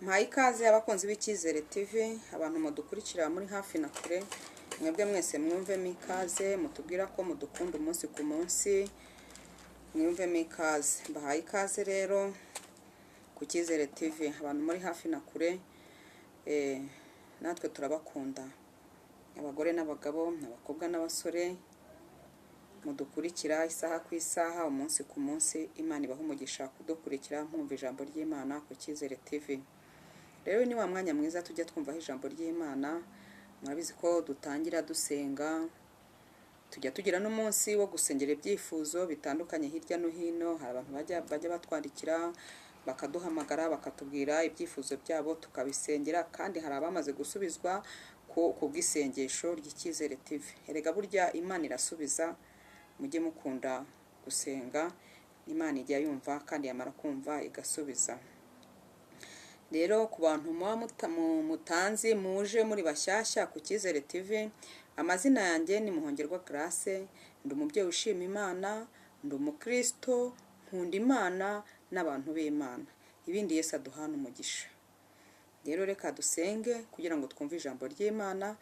Mpaye ikaze abakunzi b'Icyizere TV, abantu mudukurikira muri hafi na kure, mwebwe mwese mwumvemo ikaze, mutubwira ko mudukunda umunsi ku munsi, mwumvemo ikaze. Mbahaye ikaze rero ku Cyizere TV, abantu muri hafi na kure, natwe turabakunda, abagore n'abagabo, abakobwa n'abasore, mudukurikira isaha ku isaha, umunsi ku munsi. Imana ibaha umugisha kudukurikira mwumva ijambo ry'Imana ku Cyizere TV. Rero ni wa mwanya mwiza tujya twumvaho ijambo ry'Imana. Murabizi ko dutangira dusenga, tujya tugira n'umunsi wo gusengera ibyifuzo bitandukanye hirya no hino. Hari abantu bajya batwandikira bakaduhamagara bakatubwira ibyifuzo byabo tukabisengera, kandi hari abamaze gusubizwa ku bw'isengesho ry'Icyizere TV. Erega burya Imana irasubiza, mujye mukunda gusenga, Imana ijya yumva kandi yamara kumva igasubiza. Rero ku bantu mutanzi muje muri bashyashya ku Cyizere TV, amazina yanjye ni Muhongerwa Grace, ndi umubyeyi ushima Imana, ndi umukristo, nkunda Imana n'abantu b'Imana. Ibindi Yesu aduhana umugisha. Rero reka dusenge kugira ngo twumve ijambo ry'Imana,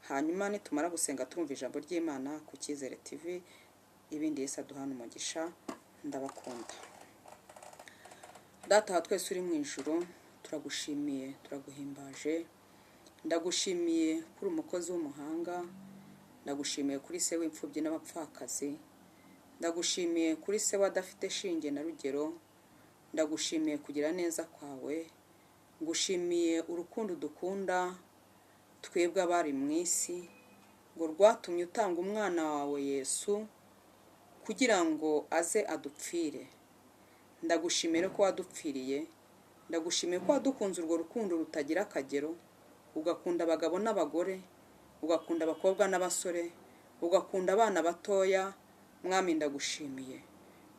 hanyuma nitumara gusenga twumva ijambo ry'Imana ku Cyizere TV. Ibindi Yesu aduhana umugisha. Ndabakunda. Data wa twese uri mu ijuru, turagushimiye, turaguhimbaje. Ndagushimiye kuri umukozi w'umuhanga, ndagushimiye kuri se w'imfubyi n'abapfakazi, ndagushimiye kuri se wadafite shinge na rugero, ndagushimiye kugira neza kwawe, ngushimiye urukundo dukunda twebwe abari mu isi, ngo rwatumye utanga umwana wawe Yesu kugira ngo aze adupfire. Ndagushimira ko wadupfiriye, ndagushimiye ko wadukunze urwo rukundo rutagira akagero, ugakunda abagabo n'abagore, ugakunda abakobwa n'abasore, ugakunda abana batoya. Mwami ndagushimiye,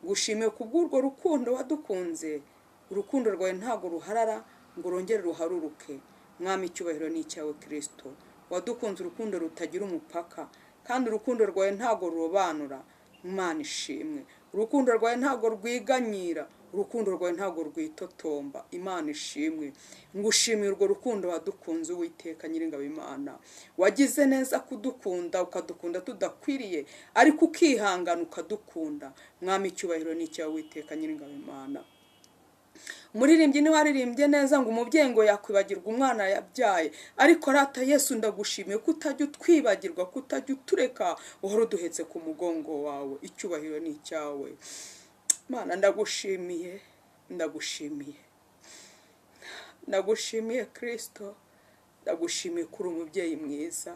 ngushimiye kubw'urwo rukundo wadukunze. Urukundo rwawe ntago ruharara ngo rongere ruharuruke. Mwami icyubahiro ni icyawe Kristo, wadukunze urukundo rutagira umupaka, kandi urukundo rwawe ntago rurobanura. Imana ishimwe, urukundo rwawe ntago rwiganyira, urukundo rwawe ntago rwitotomba. Imana ishimwe, ngushimiye urwo rukundo wadukunze Uwiteka Nyiringabo Imana. Wagize neza kudukunda, ukadukunda tudakwiriye, ariko ukihangana ukadukunda. Mwami icyubahiro ni icyawe Uwiteka Nyiringabo Imana. Umuririmbyi ni waririmbye neza ngo umubyeyi ngo yakwibagirwa umwana yabyaye, ariko rata Yesu ndagushimiye ko utajya utwibagirwa, ko utajya utureka, uhora uduhetse ku mugongo wawe. Icyubahiro ni icyawe Mana. Ndagushimiye, ndagushimiye, ndagushimiye Kristo, ndagushimiye kuri umubyeyi mwiza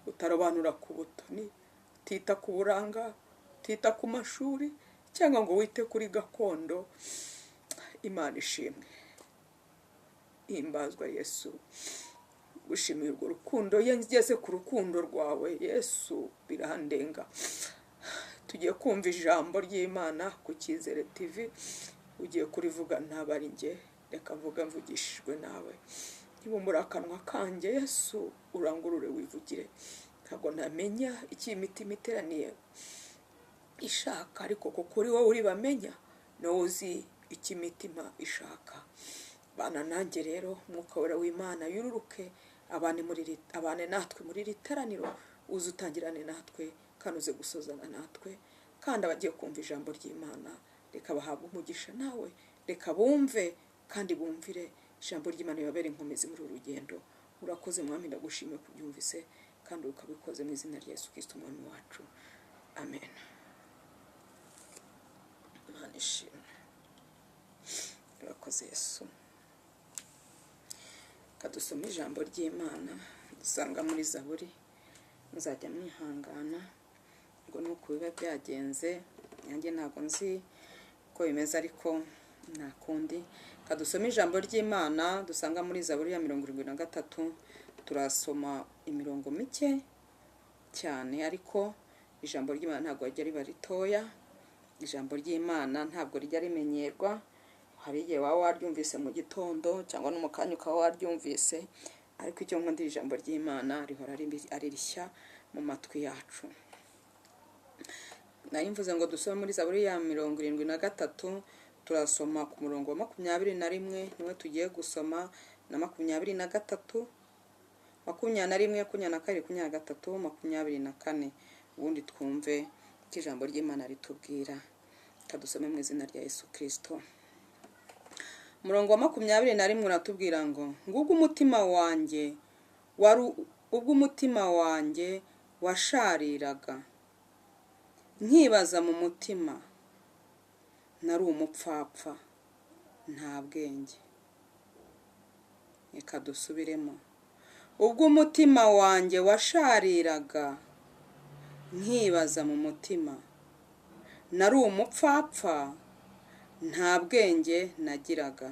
utarobanura ku butoni, utita ku buranga, utita ku mashuri, cyangwa ngo wite kuri gakondo. Imana ishimwe, himbazwa Yesu. Gushimira urwo rukundo, iyo ngeze ku rukundo rwawe Yesu birandenga. Tugiye kumva ijambo ry'Imana ku Cyizere TV. Ugiye kurivuga ntabwo ari njye, reka mvuga mvugishijwe nawe. Nibumbura akanwa kanjye Yesu urangurure wivugire. Ntabwo namenya iki imitima iteraniye ishaka, ariko kuko uri wowe uri bamenya, nawe uzi iki imitima ishaka. Bana nanjye rero, Mwuka wera w'Imana yururuke abane natwe muri iri teraniro, uze utangirane natwe kandi uze gusozana natwe. Kandi abagiye kumva ijambo ry'Imana, reka bahabwe umugisha nawe, reka bumve kandi bumvire ijambo ry'Imana ribabere inkomezi muri uru rugendo. Urakoze Mwami, ndagushimiye kubyumvise kandi ukabikoze mu izina rya Yesu Kristo Umwami wacu. Amen. Imana ishimwe. Urakoze Yesu. Kadusoma ijambo ry'Imana dusanga muri Zaburi. Muzajya mwihangana ngo nuko biba byagenze, yanjye ntabwo nzi ko bimeze, ariko nta kundi. Kadusoma ijambo ry'Imana dusanga muri Zaburi ya 73. Turasoma imirongo mike cyane, ariko ijambo ry'Imana ntabwo rijya riba ritoya. Ijambo ry'Imana ntabwo rijya rimenyerwa. Hari igihe waba waryumvise mu gitondo cyangwa no mu kanya ukaba waryumvise, ariko icyo nkunda ijambo ry'Imana rihora ari rishya mu matwi yacu. Nari mvuze ngo dusome muri Zaburi ya 73. turasoma ku murongo wa 21 niwe tugiye gusoma 2023, 21, 22, 23, 24. Ubundi twumve icyo ijambo ry'Imana ritubwira. Kadusome mu izina rya Yesu Kristo. Umurongo wa 21 uratubwira ngo ngubwo umutima wanjye washariraga, nkibaza mu mutima, nari umupfapfa nta bwenge. Reka dusubiremo. Ubwo umutima wanjye washariraga, nkibaza mu mutima, nari umupfapfa nta bwenge nagiraga.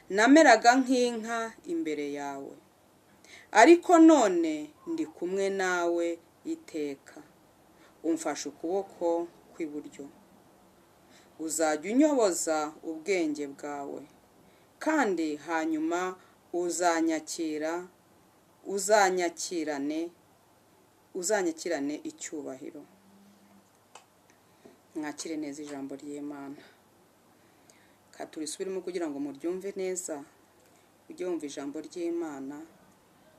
Nameraga nk'inka imbere yawe, ariko none ndi kumwe nawe iteka. Umfashe ukuboko kw'iburyo. Uzajya unyoboza ubwenge bwawe, kandi hanyuma uzanyakirane icyubahiro. Mwakire neza ijambo ry'Imana. Katurisubiremo kugira ngo muryumve neza. Ujye wumva ijambo ry'Imana,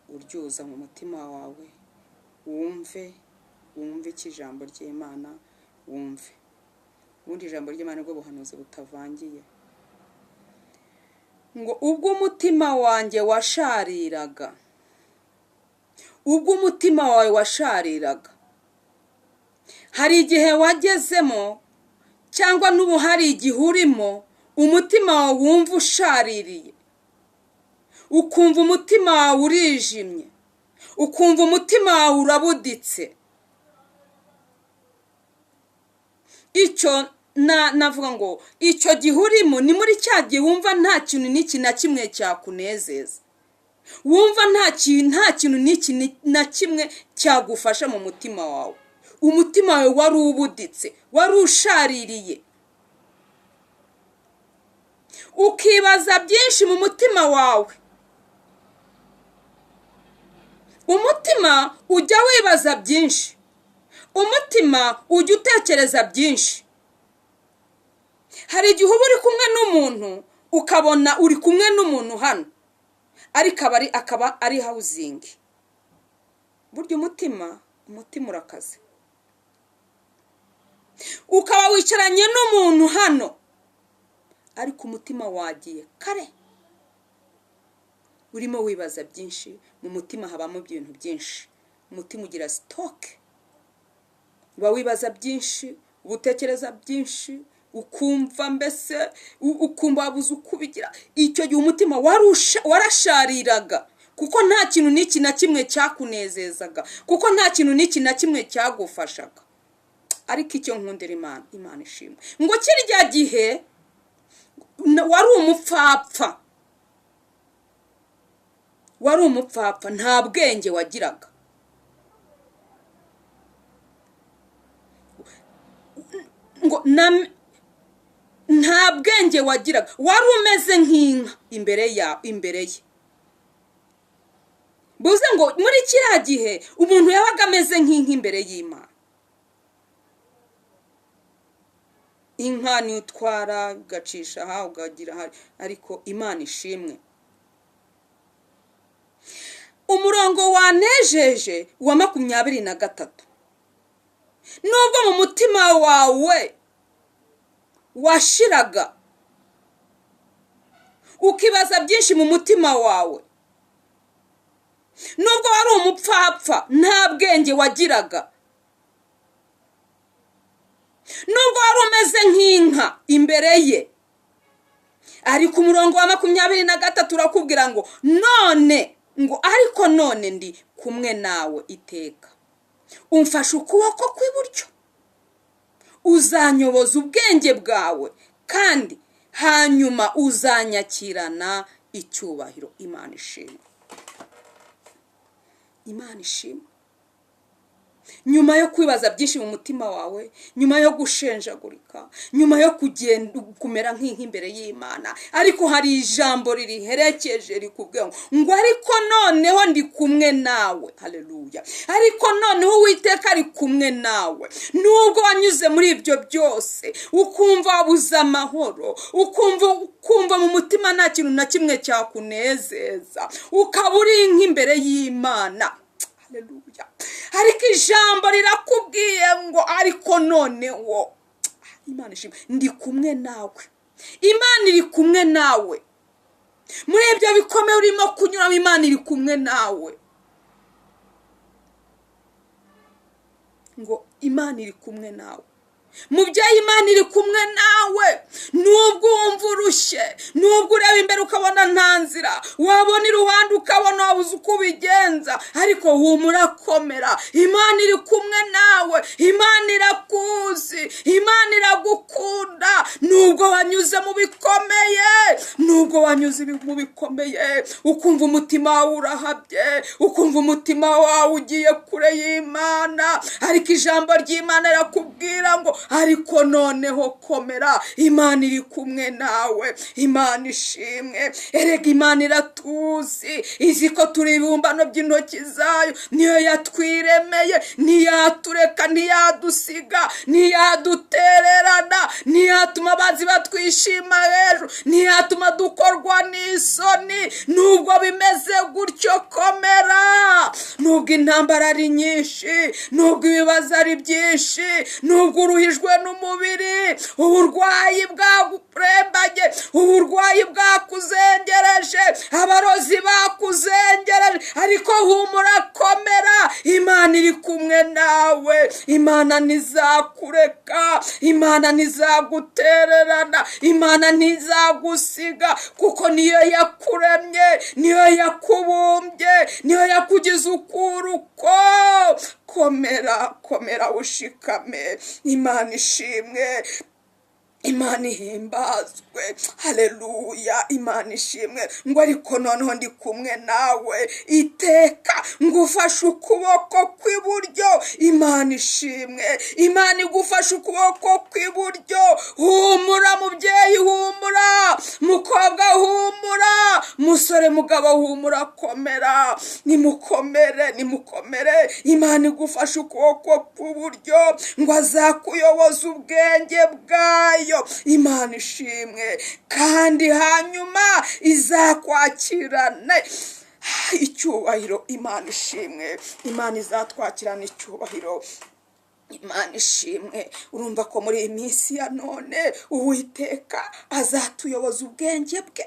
uryuza mu mutima wawe, wumve iki ijambo ry'Imana, wumve. Ubundi ijambo ry'Imana bwo buhanuzi butavangiye. Ngo ubwo umutima wanjye washariraga. Ubwo umutima wawe washariraga. Hari igihe wagezemo, cyangwa n'ubu hari igihe urimo, umutima wawe wumva ushaririye. Ukumva umutima wawe urijimye. Ukumva umutima wawe urabuditse. Icyo navuga ngo icyo gihe urimo ni muri cya gihe wumva nta kintu n'iki na kimwe cyakunezeza. Wumva nta kintu n'iki na kimwe cyagufasha mu mutima wawe. Umutima wawe wari ubuditse, wari ushaririye. Ukibaza byinshi mu mutima wawe. Umutima ujya wibaza byinshi. Umutima ujya utekereza byinshi. Hari igihe uba uri kumwe n'umuntu, ukabona uri kumwe n'umuntu hano, ariko akaba ari housing. Burya umutima urakaze. Ukaba wicaranye n'umuntu hano, ariko umutima wagiye kare. Urimo wibaza byinshi, mu mutima habamo ibintu byinshi. Umutima ugira stock. Uba wibaza byinshi, utekereza byinshi, ukumva mbese ukumva wabuze ukubigira. Icyo gihe umutima warashariraga, kuko nta kintu n'iki na kimwe cyakunezezaga, kuko nta kintu n'iki na kimwe cyagufashaga. Ariko icyo nkundira Imana ishimwe, ngo kirya gihe wari umupfapfa. Wari umupfapfa, nta bwenge wagiraga. Ngo nta bwenge wagiraga. Wari umeze nk'inka imbere ye. Buze ngo muri kiriya gihe umuntu yabaga ameze nk'inka imbere y'Imana. Inka ni utwara ugacisha aha ugagira hari, ariko Imana ishimwe. Umurongo wanejeje wa 23. Nubwo mu mutima wawe washiraga, ukibaza byinshi mu mutima wawe, nubwo wari umupfapfa nta bwenge wagiraga, nubwo wari umeze nk'inka imbere ye, ariko umurongo wa 23 urakubwira ngo ariko none ndi kumwe nawe iteka. Umfashe ukuboko kw'iburyo. Uzanyoboza ubwenge bwawe, kandi hanyuma uzanyakirana icyubahiro. Imana ishimwe. Imana ishimwe. nyuma yo kwibaza byinshi mu mutima wawe, nyuma yo gushenjagurika, nyuma yo kugenda kumera nk'imbere y'Imana, ariko hari ijambo ririherekeje rikubwira ngo ariko noneho ndi kumwe nawe. Haleluya. Ariko noneho Uwiteka ari kumwe nawe. Nubwo wanyuze muri ibyo byose, ukumva wabuze amahoro, ukumva mu mutima nta kintu na kimwe cyakunezeza, ukaba uri nk'imbere y'Imana. Haleluya. Ariko ijambo rirakubwiye ngo ariko noneho Imana ishimwe, ndi kumwe nawe. Imana iri kumwe nawe muri ibyo bikomeye urimo kunyuramo. Imana iri kumwe nawe, ngo Imana iri kumwe nawe. Mubyeyi, Imana iri kumwe nawe. Nubwo wumva urushye, nubwo ureba imbere ukabona nta nzira, wabona iruhande ukabona wabuze uko ubigenza, ariko humura, komera. Imana iri kumwe nawe. Imana irakuzi, Imana iragukunda. Nubwo wanyuze mu bikomeye, nubwo wanyuze mu bikomeye, ukumva umutima wawe urahabye, ukumva umutima wawe ugiye kure y'Imana, ariko ijambo ry'Imana rirakubwira ngo ariko noneho komera. Imana iri kumwe nawe. Imana ishimwe. Erega Imana iratuzi, izi ko turi ibibumbano by'intoki zayo. Niyo yatwiremeye, ntiyatureka, ntiyadusiga, ntiyadutererana, ntiyatuma abanzi batwishima hejuru, ntiyatuma dukorwa n'isoni. Nubwo bimeze gutyo, komera. Nubwo intambara ari nyinshi, nubwo ibibazo ari byinshi, nubwo uruhijwe n'umubiri, uburwayi bwakurembanye, uburwayi bwakuzengereje, abarozi bakuzengereje, ariko humura, komera. Imana iri kumwe nawe. Imana ntizakureka, Imana ntizagutererana, Imana ntizagusiga, kuko niyo yakuremye, niyo yakubumbye, niyo yakugize ukuruko. Komera, komera, ushikame. Imana ishimwe, Imana ihimbazwe. Haleluya. Imana ishimwe, ngo ariko noneho ndi kumwe nawe iteka, ngufashe ukuboko kw'iburyo. Imana ishimwe, Imana igufashe ukuboko kw'iburyo. Humura mubyeyi, humura mukobwa, humura musore, mugabo, humura, komera. Nimukomere, nimukomere. Imana igufashe ukuboko kw'iburyo, ngo azakuyoboza ubwenge bwayo. Imana ishimwe, kandi hanyuma izakwakirane icyubahiro. Imana ishimwe, Imana izatwakirana icyubahiro. Imana ishimwe. Urumva ko muri iyi minsi ya none Uwiteka azatuyoboza ubwenge bwe.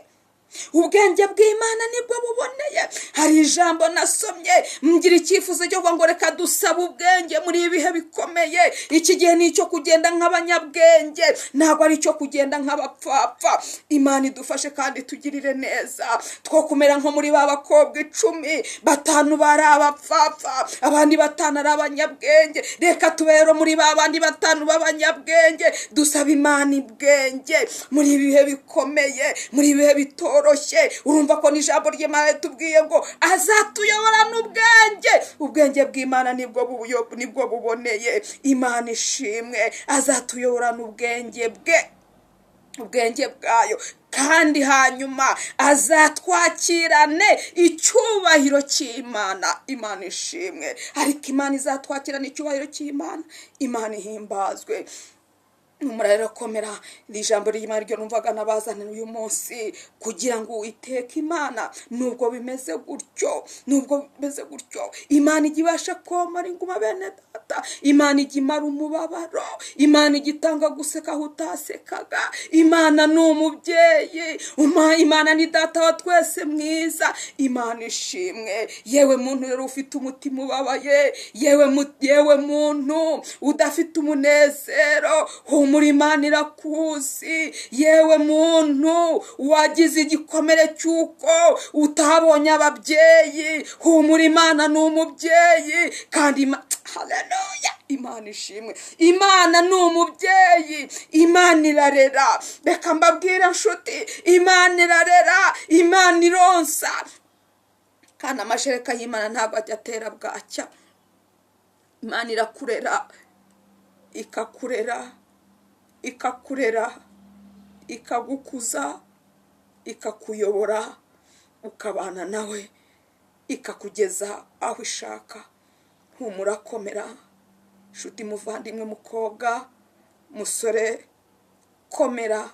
Ubwenge bw'Imana nibwo buboneye. Hari ijambo nasomye, ngira icyifuzo cyo ngo reka dusaba ubwenge muri ibihe bikomeye. Iki gihe ni icyo kugenda nk'abanyabwenge, ntabwo ari icyo kugenda nk'abapfapfa. Imana idufashe kandi tugirire neza, two kumera nko muri ba bakobwa 10, 5 bari abapfapfa, abandi 5 ari abanyabwenge. Reka tubero muri ba bandi 5 b'abanyabwenge, dusaba Imana ibwenge muri ibihe bikomeye, muri ibihe bitoroshye. Urumva ko n'ijambo ry'Imana tubwiye ngo azatuyobora n'ubwenge. Ubwenge bw'Imana nibwo buboneye. Imana ishimwe, azatuyobora n'ubwenge bwe, ubwenge bwayo, kandi hanyuma azatwakirane icyubahiro cy'Imana. Imana ishimwe. Ariko Imana izatwakirane icyubahiro cy'Imana. Imana ihimbazwe. Numurero komera. Iri jambo ry'Imana ryo numvaga nabazana uyu munsi kugira ngo Uwiteka Imana, nubwo bimeze gutyo, Imana igibasha komara inguma bene data. Imana igimara umubabaro. Imana igitanga guseka aho utasekaga. Imana ni umubyeyi. Imana ni data wa twese mwiza. Imana ishimwe. Yewe muntu rero ufite umutima ubabaye, yewe muntu udafite umunezero, muri Imana irakuzi. Yewe muntu wagize igikomere cy'uko utabonye ababyeyi, humura, Imana ni umubyeyi kandi haleluya. Imana ishimwe. Imana ni umubyeyi. Imana irarera. Reka mbabwira nshuti, Imana irarera, Imana ironsa, kandi amashereka y'Imana ntabwo ajya atera bwacya. Imana irakurera, ikakurera, ikakurera, ikagukuza, ikakuyobora, ukabana nawe, ikakugeza aho ishaka. Humura, komera nshuti muvandimwe, mukobwa, musore, komera,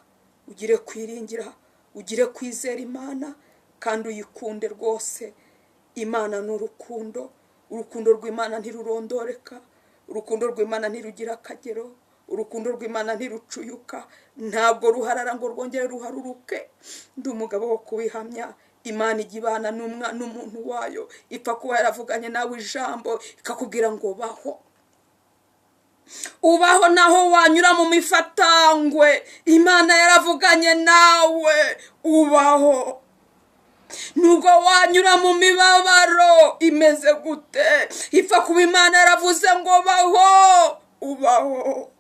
ugire kwiringira, ugire kwizera Imana kandi uyikunde rwose. Imana ni urukundo, urukundo rw'Imana ntirurondoreka, urukundo rw'Imana ntirugira akagero, urukundo rw'Imana ntirucuyuka, ntabwo ruharara ngo rwongere ruharuruke. Ndi umugabo wo kubihamya. Imana ijya ibana n'umuntu wayo, ipfa kuba yaravuganye nawe ijambo ikakubwira ngo baho. Ubaho naho wanyura mu mifatangwe, Imana yaravuganye nawe, ubaho. Nubwo wanyura mu mibabaro imeze gute, ipfa kuba Imana yaravuze ngo baho, ubaho.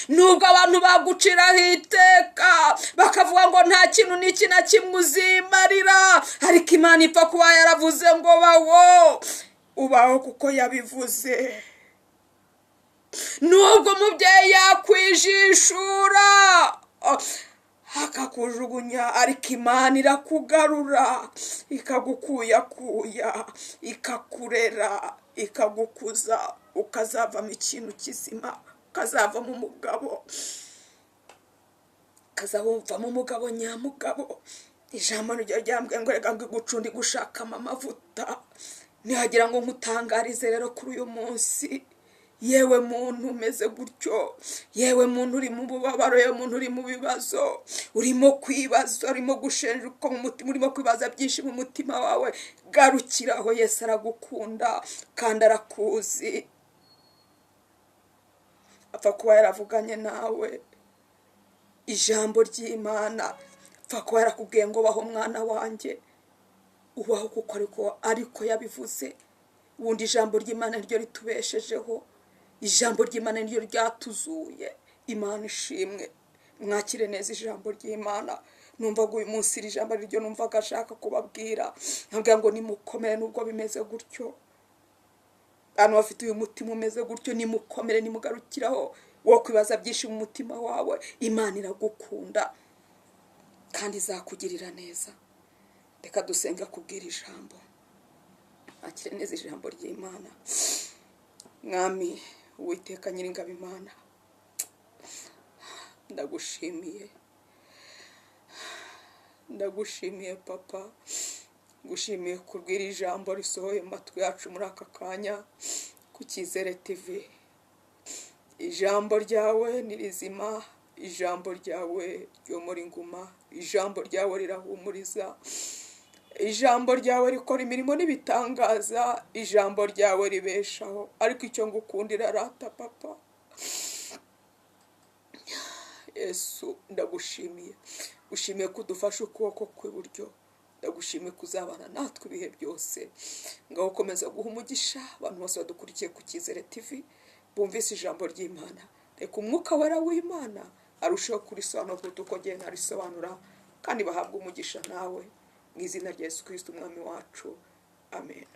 Nubwo abantu baguciraho iteka bakavuga ngo nta kintu n'iki na kimwe uzimarira, ariko Imana ipfa kuba yaravuze ngo baho, ubaho kuko yabivuze. Nubwo umubyeyi yakwijishura akakujugunya, ariko Imana irakugarura, ikagukuyakuya, ikakurera, ikagukuza, ukazavamo ikintu kizima, ukazavamo umugabo, ukazavamo umugabo nyamugabo. Ijambo ryo ryambwiye ngo reka ngucundi gushakamo amavuta. Nihagira ngo nkutangarize rero kuri uyu munsi, yewe muntu umeze gutyo, yewe muntu uri mu bubabaro, yewe muntu uri mu bibazo, urimo kwibaza, urimo gushenjuka mu mutima, urimo kwibaza byinshi mu mutima wawe, garukiraho. Yesu aragukunda kandi arakuzi, apfa kuba yaravuganye nawe. Ijambo ry'Imana apfa kuba yarakubwiye ngo baho mwana wanjye, ubaho kuko ariko yabivuze. Ubundi ijambo ry'Imana niryo ritubeshejeho, ijambo ry'Imana niryo ryatuzuye. Imana ishimwe. Mwakire neza ijambo ry'Imana. Numvaga uyu munsi iri jambo ryo numvaga ashaka kubabwira, ntabwo ngo nimukomere nubwo bimeze gutyo. Abantu bafite uyu mutima umeze gutyo, nimukomere, nimugarukiraho. Wo kwibaza byinshi mu mutima wawe, Imana iragukunda kandi izakugirira neza. Reka dusenga kubwira ijambo. Akire neza ijambo ry'Imana. Mwami Uwiteka Nyiringabo Imana, ndagushimiye, ndagushimiye papa, ngushimiye kubwira ijambo risohoye mu matwi yacu muri aka kanya ku Cyizere TV. Ijambo ryawe ni rizima, ijambo ryawe ryomora inguma, ijambo ryawe rirahumuriza, ijambo ryawe rikora imirimo n'ibitangaza, ijambo ryawe ribeshaho. Ariko icyo ngukundira rata papa Yesu, ndagushimiye, ushimiye kudufasha ukuboko kw'iburyo, ndagushimiye kuzabana natwe ibihe byose. Ngaho komeza guha umugisha abantu bose badukurikiye ku Cyizere TV, bumvise ijambo ry'Imana. Reka umwuka wera w'Imana arushaho kurisobanura kuruta uko njye narisobanura, kandi bahabwa umugisha nawe, mu izina rya Yesu Kristo umwami wacu, amen.